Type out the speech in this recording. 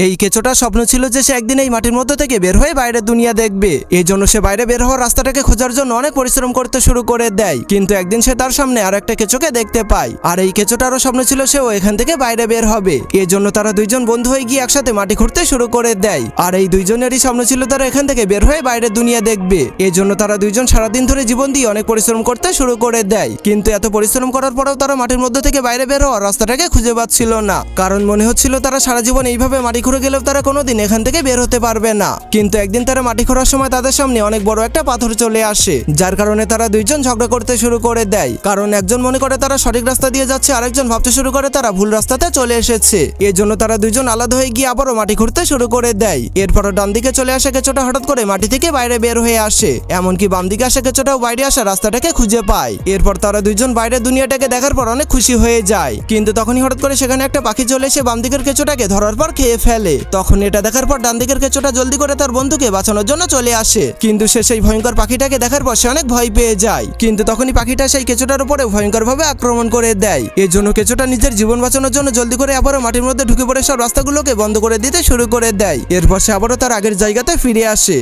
এই কেঁচোটার স্বপ্ন ছিল যে সে একদিন এই মাটির মধ্য থেকে বের হয়ে বাইরের দুনিয়া দেখবে। এই জন্য সে বাইরে বের হওয়ার রাস্তাটাকে খোঁজার জন্য অনেক পরিশ্রম করতে শুরু করে দেয়। কিন্তু একদিন সে তার সামনে আর একটা কেঁচোকে দেখতে পায়, আর এই কেঁচোটারও স্বপ্ন ছিল সেও এখান থেকে বাইরে বের হবে। এই জন্য তারা দুইজন বন্ধু হয়ে গিয়ে একসাথে মাটি খুঁড়তে শুরু করে দেয়। আর এই দুইজনেরই স্বপ্ন ছিল তারা এখান থেকে বের হয়ে বাইরের দুনিয়া দেখবে। এই জন্য তারা দুইজন সারাদিন ধরে জীবন দিয়ে অনেক পরিশ্রম করতে শুরু করে দেয়। কিন্তু এত পরিশ্রম করার পরেও তারা মাটির মধ্যে থেকে বাইরে বের হওয়ার রাস্তাটাকে খুঁজে পাচ্ছিল না, কারণ মনে হচ্ছিল তারা সারা জীবন এইভাবে মাটি খুঁড়ে গেলেও তারা কোনোদিন এখান থেকে বের হতে পারবে না। কিন্তু একদিন তারা মাটি খোঁড়ার সময় তাদের সামনে অনেক বড় একটা পাথর চলে আসে, যার কারণে তারা দুইজন ঝগড়া করতে শুরু করে দেয়। কারণ একজন মনে করে তারা সঠিক রাস্তা দিয়ে যাচ্ছে, আরেকজন ভাবতে শুরু করে তারা ভুল রাস্তাতে চলে এসেছে। এর জন্য তারা দুইজন আলাদা হয়ে গিয়ে আবারও মাটি খুঁড়তে শুরু করে দেয়। এরপর ডান দিকে চলে আসা কেঁচোটা হঠাৎ করে মাটি থেকে বাইরে বের হয়ে আসে, এমনকি বাম দিকে আসা কেঁচোটাও বাইরে আসা রাস্তাটাকে খুঁজে পায়। এরপর তারা দুইজন বাইরের দুনিয়াটাকে দেখার পর অনেক খুশি হয়ে যায়। কিন্তু তখনই হঠাৎ করে সেখানে একটা পাখি চলে এসে বাম দিকের কেঁচোটাকে ধরার পর খেয়ে ফেলে। তখন এটা দেখার পর ডান দিকের কেঁচোটা জলদি করে তার বন্ধুকে বাঁচানোর জন্য চলে আসে, কিন্তু সে সেই ভয়ঙ্কর পাখিটাকে দেখার পর সে অনেক ভয় পেয়ে যায়। কিন্তু তখনই পাখিটা সেই কেঁচোটার উপরে ভয়ঙ্করভাবে আক্রমণ করে দেয়। এর জন্য কেঁচোটা নিজের জীবন বাঁচানোর জন্য জলদি করে আবারও মাটির মধ্যে ঢুকে পড়ে সব রাস্তাগুলোকে বন্ধ করে দিতে শুরু করে দেয়। এরপর সে আবারও তার আগের জায়গাতে ফিরে আসে।